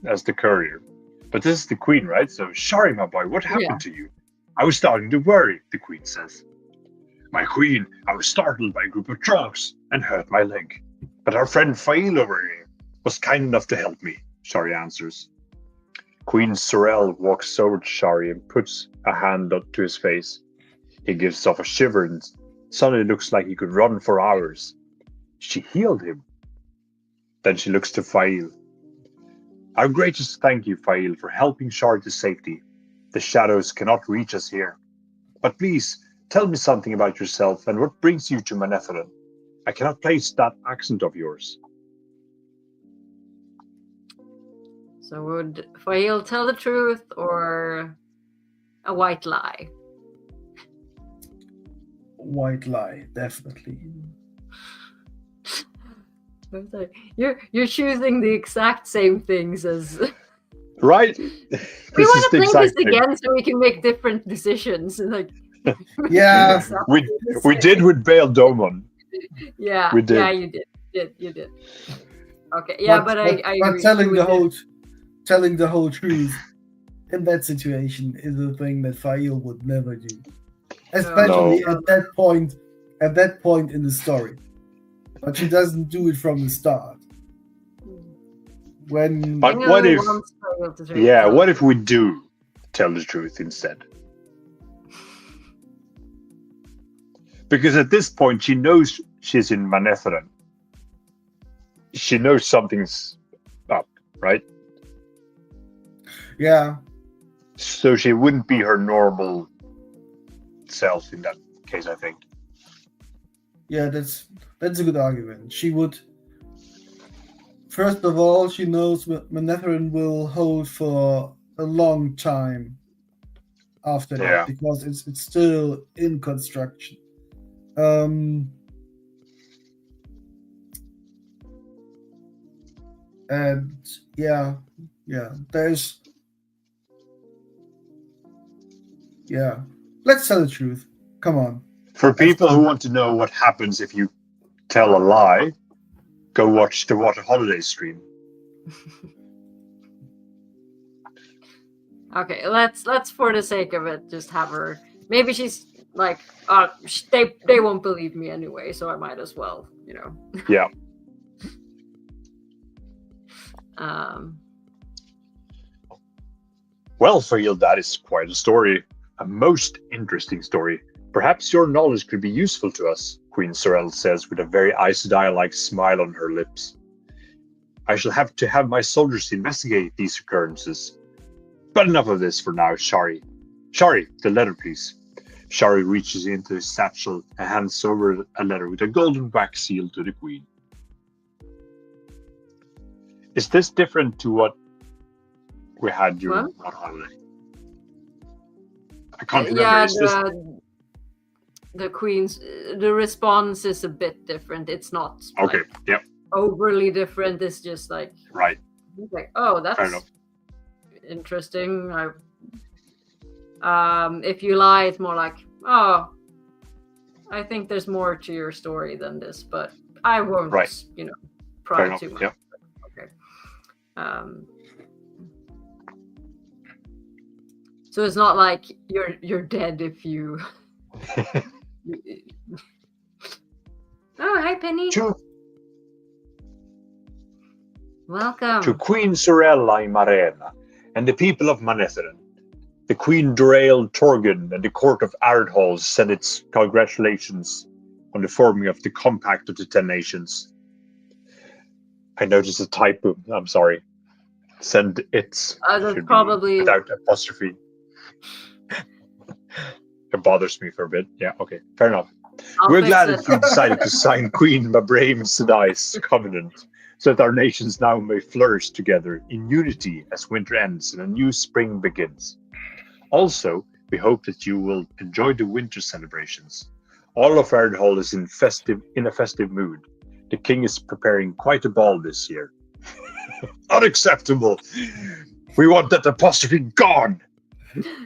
[SPEAKER 2] as the courier. But this is the queen, right? So, "Shari, my boy, what happened to you?" "I was starting to worry," the queen says. "My queen, I was startled by a group of trolls and hurt my leg. But our friend Fail over here was kind enough to help me," Shari answers. Queen Sorel walks over to Shari and puts a hand up to his face. He gives off a shiver and suddenly looks like he could run for hours. She healed him. Then she looks to Fail. "Our greatest thank you, Fail, for helping Shari to safety. The shadows cannot reach us here. But please, tell me something about yourself and what brings you to Manetheren. I cannot place that accent of yours."
[SPEAKER 1] So would Fail tell the truth or a white lie?
[SPEAKER 3] White lie, definitely.
[SPEAKER 1] You're choosing the exact same things as.
[SPEAKER 2] Right?
[SPEAKER 1] We want to play this again so we can make different decisions. Like.
[SPEAKER 3] Yeah.
[SPEAKER 2] we did with Baal Domon.
[SPEAKER 1] Yeah,
[SPEAKER 2] we did.
[SPEAKER 1] Yeah, you did. Okay, yeah, but I agree.
[SPEAKER 3] Telling the whole truth in that situation is a thing that Fail would never do, especially at that point in the story. But she doesn't do it from the start. What
[SPEAKER 2] if we do tell the truth instead? Because at this point she knows she's in Manetheren. She knows something's up, right?
[SPEAKER 3] Yeah.
[SPEAKER 2] So she wouldn't be her normal self in that case, I think.
[SPEAKER 3] Yeah, that's a good argument. She would. First of all, she knows Manetheren will hold for a long time after that because it's still in construction. And yeah, there's let's tell the truth. Come on.
[SPEAKER 2] For people who want to know what happens if you tell a lie, go watch the Water Holiday stream.
[SPEAKER 1] Okay, let's for the sake of it just have her. Maybe she's like, they won't believe me anyway, so I might as well,
[SPEAKER 2] Yeah. Well, Fail, that is quite a story. A most interesting story. Perhaps your knowledge could be useful to us, Queen Sorel says with a very Aes Sedai-like smile on her lips. I shall have to have my soldiers investigate these occurrences. But enough of this for now, Shari. Shari, the letter, please. Shari reaches into his satchel and hands over a letter with a golden wax seal to the Queen. Is this different to what we had during that holiday? I can't remember.
[SPEAKER 1] Yeah, the Queen's the response is a bit different. It's not
[SPEAKER 2] okay. Yep.
[SPEAKER 1] Overly different. It's just like
[SPEAKER 2] right.
[SPEAKER 1] Like, oh, that's interesting. If you lie, it's more like, oh, I think there's more to your story than this, but I won't, pry too much.
[SPEAKER 2] Yep.
[SPEAKER 1] Okay. So it's not like you're dead if you. Oh, hi, Penny. Welcome.
[SPEAKER 2] To Queen Sorella in Marena and the people of Manetheren. The Queen Dorael Torgun and the court of Androl send its congratulations on the forming of the Compact of the 10 Nations. I noticed a typo. I'm sorry. Send its
[SPEAKER 1] that's probably
[SPEAKER 2] without apostrophe. It bothers me for a bit. Yeah, okay, fair enough. We're glad that you decided to sign Queen Mabrame Sedai's covenant, so that our nations now may flourish together in unity as winter ends and a new spring begins. Also, we hope that you will enjoy the winter celebrations. All of Androl is in a festive mood. The king is preparing quite a ball this year. Unacceptable! We want that apostrophe gone!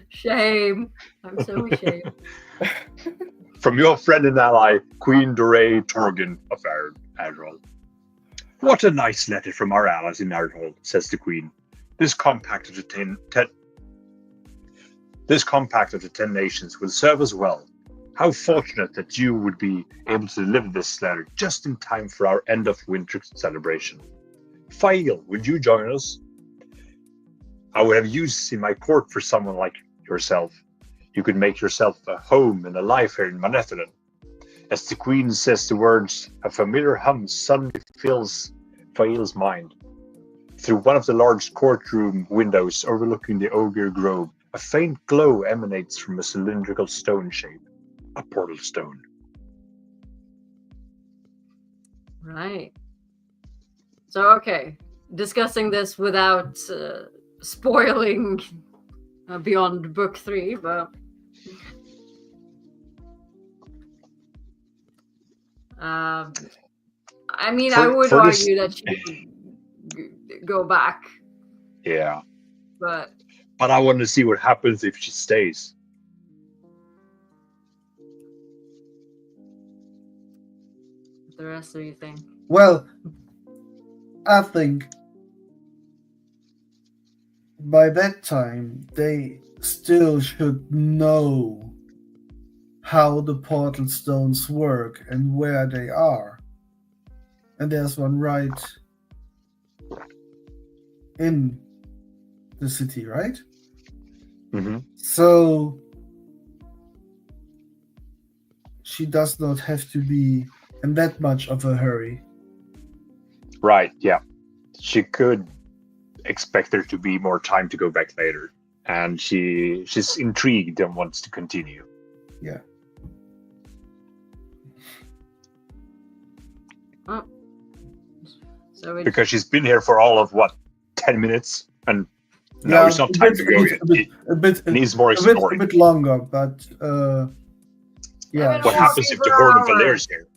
[SPEAKER 1] Shame. I'm so ashamed.
[SPEAKER 2] From your friend and ally, Queen Dorael Torgun of Androl. What a nice letter from our allies in Androl, says the Queen. This compact of the 10 nations will serve us well. How fortunate that you would be able to deliver this letter just in time for our end of winter celebration. Fail, would you join us? I would have use in my court for someone like yourself. You could make yourself a home and a life here in Manetheren. As the Queen says the words, a familiar hum suddenly fills Fail's mind. Through one of the large courtroom windows overlooking the Ogre Grove, a faint glow emanates from a cylindrical stone shape, a portal stone.
[SPEAKER 1] Right. So, okay, discussing this without spoiling beyond book 3, but I mean, I would argue that she would go back.
[SPEAKER 2] Yeah.
[SPEAKER 1] But
[SPEAKER 2] I want to see what happens if she stays.
[SPEAKER 1] The rest of you think?
[SPEAKER 3] Well, I think by that time they still should know how the portal stones work and where they are. And there's one right in the city, right?
[SPEAKER 2] Mm-hmm.
[SPEAKER 3] So she does not have to be in that much of a hurry.
[SPEAKER 2] Right, yeah. She could expect there to be more time to go back later. And she's intrigued and wants to continue.
[SPEAKER 3] Yeah.
[SPEAKER 1] Oh. So
[SPEAKER 2] because she's been here for all of 10 minutes, and now it's not time to go yet. It needs more exploring.
[SPEAKER 3] A bit longer, but yeah.
[SPEAKER 2] What happens if the Horde of Valerius here?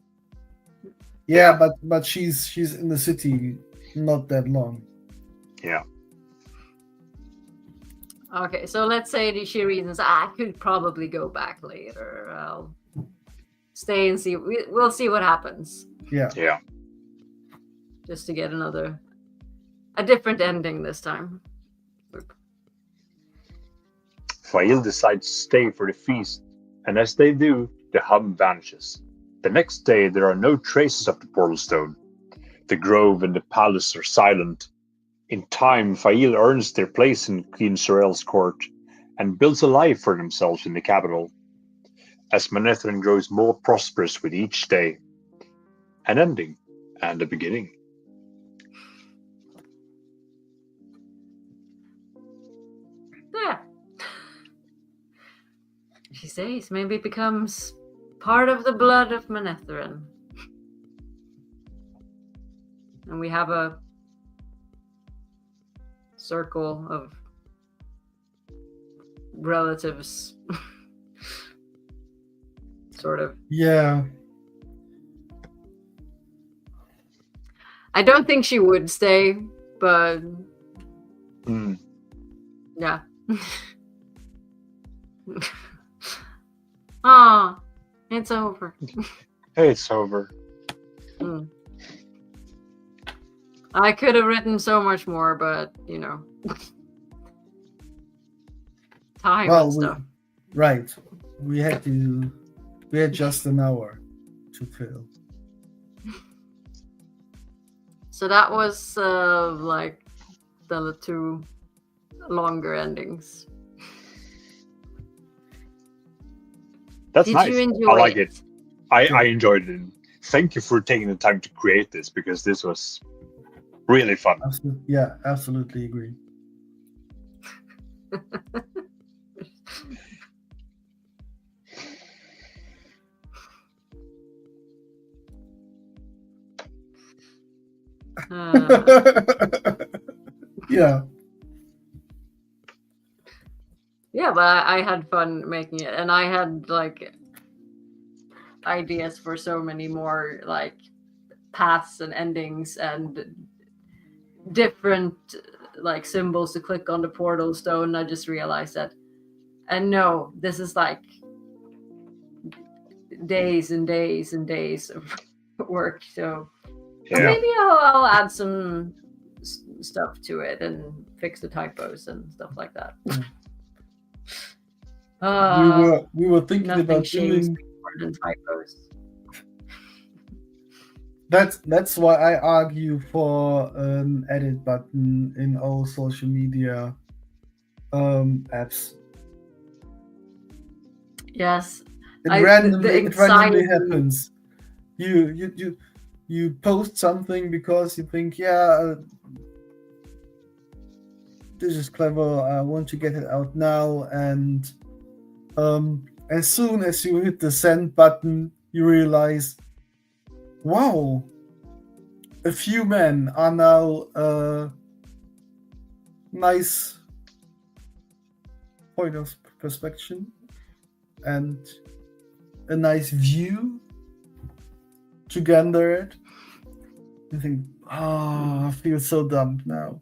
[SPEAKER 3] Yeah, but she's in the city not that long.
[SPEAKER 2] Yeah.
[SPEAKER 1] Okay, so let's say she reasons, I could probably go back later. I'll stay and see. We'll see what happens.
[SPEAKER 3] Yeah.
[SPEAKER 2] Yeah.
[SPEAKER 1] Just to get a different ending this time.
[SPEAKER 2] Fail decides to stay for the feast, and as they do, the hum vanishes. The next day, there are no traces of the portal stone. The grove and the palace are silent. In time, Fail earns their place in Queen Sorel's court and builds a life for themselves in the capital. As Manetheren grows more prosperous with each day, an ending and a beginning.
[SPEAKER 1] Yeah. She says maybe it becomes part of the blood of Manetheren. And we have a circle of relatives. Sort of.
[SPEAKER 3] Yeah.
[SPEAKER 1] I don't think she would stay, but yeah. Ah, it's over.
[SPEAKER 2] It's over.
[SPEAKER 1] I could have written so much more, but time and stuff.
[SPEAKER 3] Right. We had just an hour to fill.
[SPEAKER 1] So that was like the two longer endings.
[SPEAKER 2] That's
[SPEAKER 1] Did
[SPEAKER 2] nice.
[SPEAKER 1] you enjoy
[SPEAKER 2] I like
[SPEAKER 1] it?
[SPEAKER 2] I enjoyed it. Thank you for taking the time to create this, because this was really fun.
[SPEAKER 3] Absolutely agree. Yeah.
[SPEAKER 1] Yeah, but I had fun making it, and I had like ideas for so many more like paths and endings and different like symbols to click on the portal stone. I just realized that, and no, this is like days and days and days of work. So maybe I'll add some stuff to it and fix the typos and stuff like that.
[SPEAKER 3] We were thinking about doing
[SPEAKER 1] typos.
[SPEAKER 3] That's why I argue for an edit button in all social media apps.
[SPEAKER 1] Yes,
[SPEAKER 3] it randomly happens. You post something because you think, this is clever, I want to get it out now, and as soon as you hit the send button, you realize, wow, a few men are now a nice point of perspective and a nice view to gather it. You think, I feel so dumb now.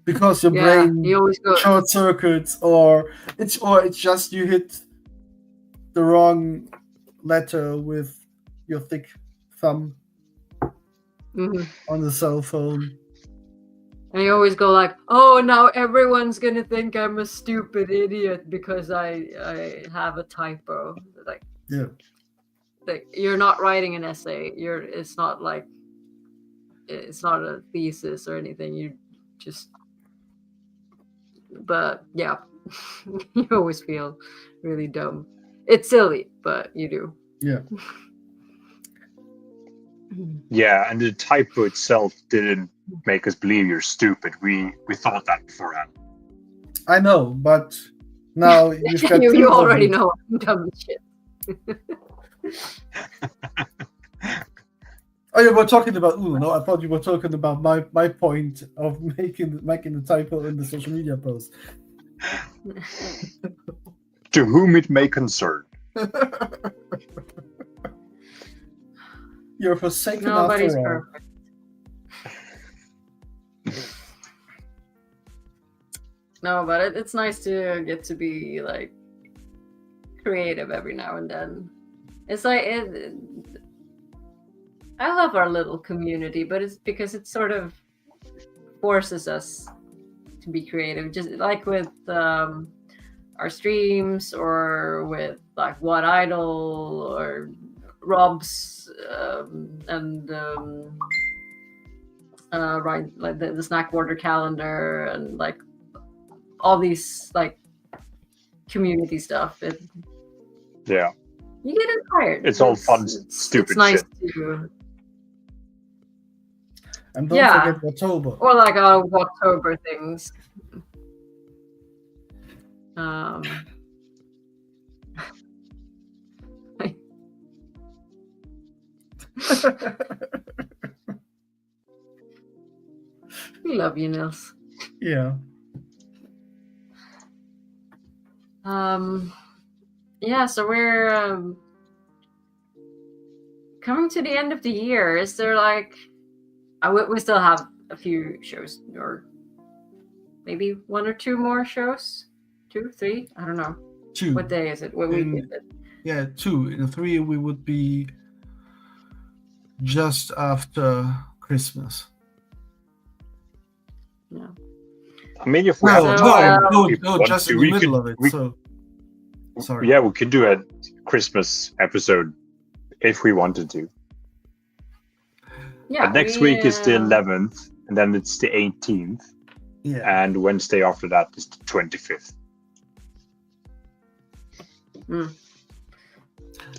[SPEAKER 3] Because your brain short circuits, or it's just you hit the wrong letter with your thick thumb on the cell phone.
[SPEAKER 1] And you always go like, oh, now everyone's gonna think I'm a stupid idiot because I have a typo. Like, you're not writing an essay. It's not a thesis or anything. You just. But yeah, you always feel really dumb. It's silly, but you do.
[SPEAKER 3] Yeah.
[SPEAKER 2] Yeah, and the typo itself didn't make us believe you're stupid. We thought that beforehand.
[SPEAKER 3] I know, but now you've got
[SPEAKER 1] you already know I'm dumb as shit.
[SPEAKER 3] Oh, you were talking about no, I thought you were talking about my point of making the typo in the social media post.
[SPEAKER 2] To whom it may concern.
[SPEAKER 3] You're forsaken
[SPEAKER 1] Nobody's
[SPEAKER 3] after all.
[SPEAKER 1] perfect. No, but it's nice to get to be like creative every now and then. It's like I love our little community, but it's because it sort of forces us to be creative, just like with our streams or with like What Idol or Rob's right, like the snack order calendar and like all these like community stuff.
[SPEAKER 2] Yeah.
[SPEAKER 1] You get inspired.
[SPEAKER 2] It's all fun, stupid
[SPEAKER 1] it's nice
[SPEAKER 2] shit.
[SPEAKER 1] to
[SPEAKER 3] And don't forget October.
[SPEAKER 1] Or like our October things. We love you, Nils.
[SPEAKER 3] Yeah.
[SPEAKER 1] Yeah, so we're coming to the end of the year. Is there like we still have a few shows, or maybe 1 or 2 more shows? 2, 3? I don't know.
[SPEAKER 3] 2.
[SPEAKER 1] What day is it? What week is it?
[SPEAKER 3] Yeah, 2. In 3 we would be just after Christmas.
[SPEAKER 1] Yeah.
[SPEAKER 2] I mean, if we have time,
[SPEAKER 3] just in the middle of it. Sorry.
[SPEAKER 2] Yeah, we could do a Christmas episode if we wanted to.
[SPEAKER 1] Yeah.
[SPEAKER 2] But next week is the 11th, and then it's the 18th.
[SPEAKER 3] Yeah.
[SPEAKER 2] And Wednesday after that is the 25th.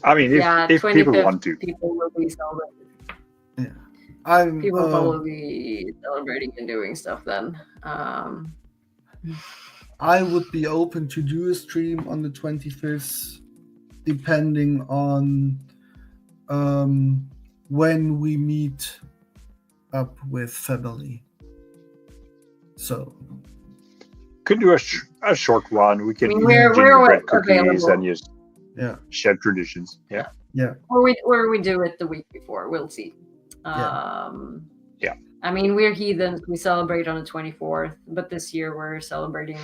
[SPEAKER 2] I mean, if people want to.
[SPEAKER 1] People will be celebrating.
[SPEAKER 3] Yeah.
[SPEAKER 1] People will be celebrating and doing stuff then.
[SPEAKER 3] I would be open to do a stream on the 25th, depending on when we meet up with family. So
[SPEAKER 2] could do a short one. We can
[SPEAKER 1] we're
[SPEAKER 2] gingerbread cookies
[SPEAKER 1] available.
[SPEAKER 2] and just share traditions. Yeah.
[SPEAKER 1] Or we do it the week before. We'll see. I mean, we're heathens. We celebrate on the 24th, but this year we're celebrating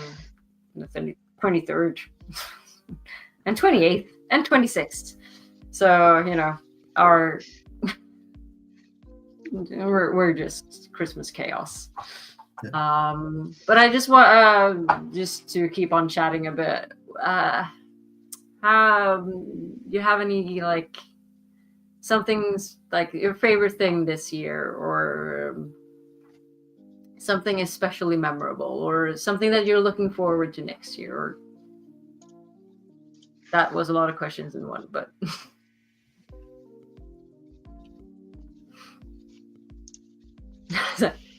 [SPEAKER 1] the 23rd and 28th and 26th. So, you know, we're just Christmas chaos.
[SPEAKER 3] Yeah.
[SPEAKER 1] But I just want just to keep on chatting a bit. You have any like something's like your favorite thing this year, or something especially memorable, or something that you're looking forward to next year? Or that was a lot of questions in one, but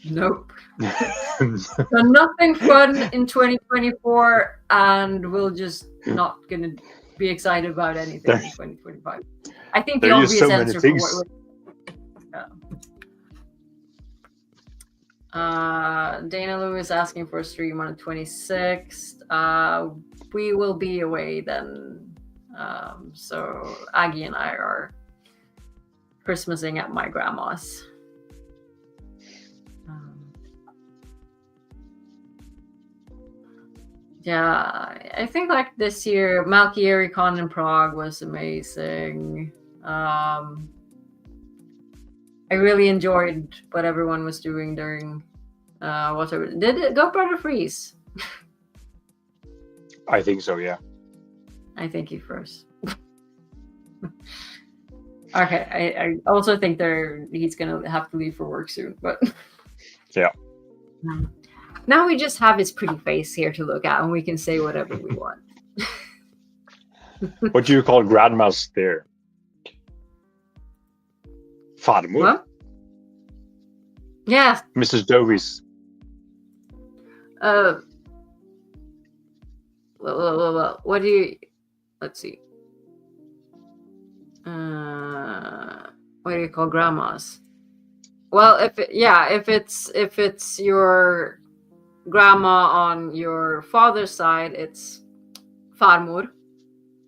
[SPEAKER 1] nope. So nothing fun in 2024, and we'll just not gonna be excited about anything in 2025. I think the obvious answer for what Dana Lewis asking for a stream on the 26th. We will be away then. So Aggie and I are Christmasing at my grandma's. Yeah, I think like this year, Malkier Talks in Prague was amazing. I really enjoyed what everyone was doing during whatever. Did it Goatbrother freeze?
[SPEAKER 2] I think so, yeah.
[SPEAKER 1] I think he froze. Okay, I also think he's gonna have to leave for work soon, but
[SPEAKER 2] yeah.
[SPEAKER 1] Now we just have his pretty face here to look at, and we can say whatever we want.
[SPEAKER 2] What do you call grandmas there? Farmor?
[SPEAKER 1] What? Yeah.
[SPEAKER 2] Mrs. Dovies.
[SPEAKER 1] Well, what do you... Let's see. What do you call grandmas? Well, if it's your grandma on your father's side, it's farmor,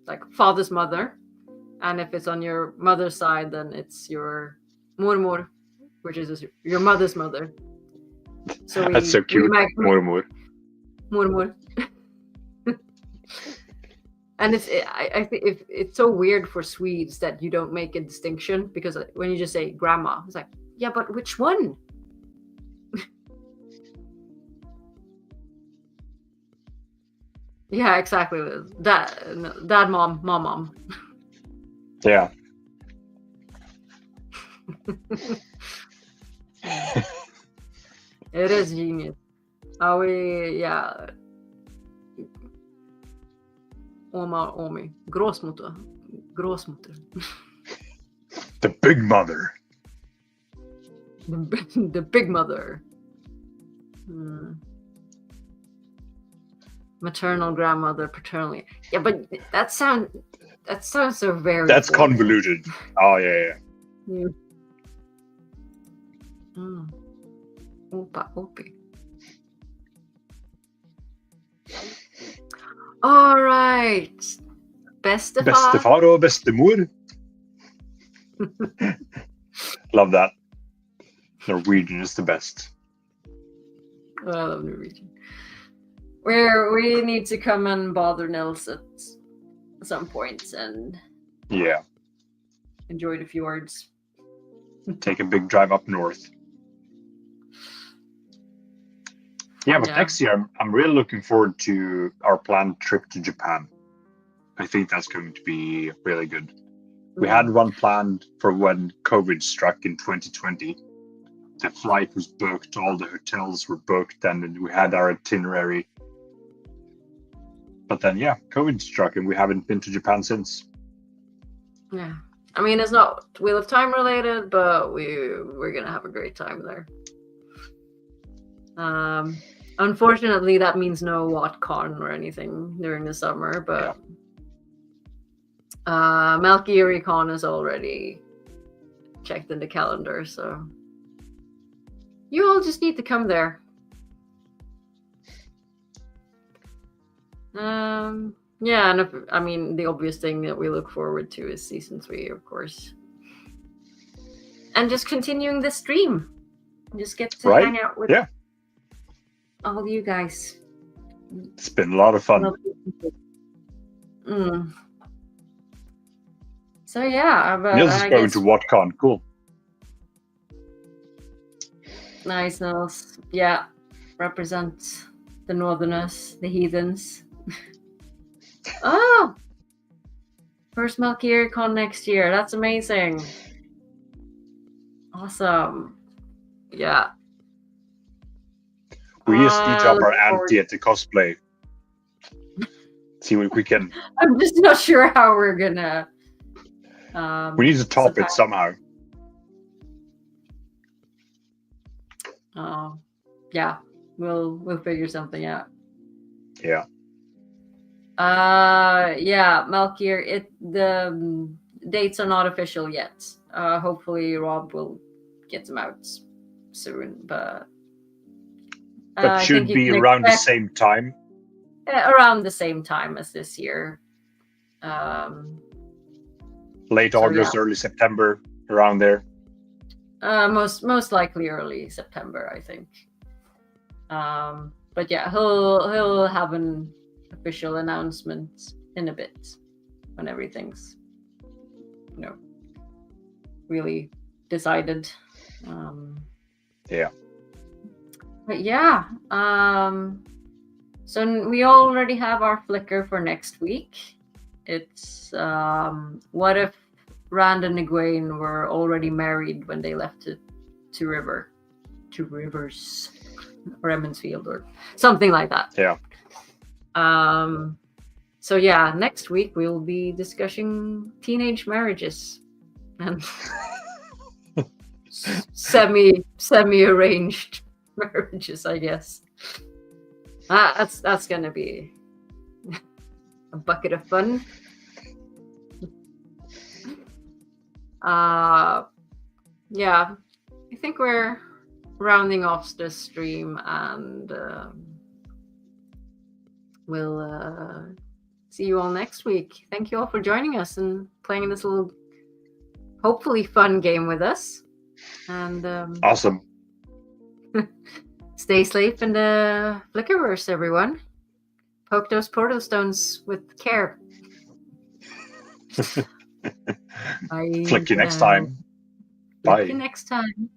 [SPEAKER 1] like father's mother, and if it's on your mother's side, then it's your mormor, which is your mother's mother. So
[SPEAKER 2] that's so cute. Mormor.
[SPEAKER 1] Murmur. And I think it's so weird for Swedes that you don't make a distinction, because when you just say grandma, it's like, yeah, but which one? Yeah, exactly. Dad, mom.
[SPEAKER 2] Yeah.
[SPEAKER 1] It is genius. Oma, Omi. Großmutter.
[SPEAKER 2] The big mother.
[SPEAKER 1] The big mother. Maternal grandmother, paternally. Yeah, but that sounds so very.
[SPEAKER 2] That's
[SPEAKER 1] formal.
[SPEAKER 2] convoluted. Oh yeah.
[SPEAKER 1] Opa, opi. All right. Beste
[SPEAKER 2] far og bestemor. Love that. Norwegian is the best.
[SPEAKER 1] I love Norwegian. We need to come and bother Nils at some point and enjoy the fjords.
[SPEAKER 2] Take a big drive up north. Yeah, but next year I'm really looking forward to our planned trip to Japan. I think that's going to be really good. We had one planned for when COVID struck in 2020. The flight was booked, all the hotels were booked, and we had our itinerary. But then, COVID struck, and we haven't been to Japan since.
[SPEAKER 1] Yeah. I mean, it's not Wheel of Time related, but we're going to have a great time there. Unfortunately, that means no WatCon or anything during the summer, but Malkier Con is already checked in the calendar, so you all just need to come there. And the obvious thing that we look forward to is season 3, of course, and just continuing the stream. Just get to hang out with all you guys.
[SPEAKER 2] It's been a lot of fun.
[SPEAKER 1] So but
[SPEAKER 2] Nils is going to WatCon. Cool.
[SPEAKER 1] Nice, Nils. Yeah, represent the Northerners, the heathens. Oh, first Malkier Con next year. That's amazing. Awesome. Yeah.
[SPEAKER 2] We just need to up our ante at the cosplay. See what we can.
[SPEAKER 1] I'm just not sure how we're gonna.
[SPEAKER 2] We need to top it somehow.
[SPEAKER 1] We'll figure something out.
[SPEAKER 2] Yeah.
[SPEAKER 1] Malkier. The dates are not official yet. Hopefully Rob will get them out soon, but
[SPEAKER 2] should be around the same time.
[SPEAKER 1] Around the same time as this year.
[SPEAKER 2] Late August, early September, around there.
[SPEAKER 1] Most likely early September, I think. But he'll have an official announcement in a bit when everything's really decided. But so we already have our Flicker for next week. It's what if Rand and Egwene were already married when they left to Rivers or Emmonsfield or something like that. So next week we'll be discussing teenage marriages and semi-arranged marriages, I guess. That's gonna be a bucket of fun. I think we're rounding off the stream, and we'll see you all next week. Thank you all for joining us and playing this little, hopefully fun game with us. And
[SPEAKER 2] awesome.
[SPEAKER 1] Stay safe in the Flickerverse, everyone. Poke those portal stones with care. Bye.
[SPEAKER 2] Flick you next
[SPEAKER 1] now.
[SPEAKER 2] time.
[SPEAKER 1] Flick
[SPEAKER 2] Bye.
[SPEAKER 1] you next time.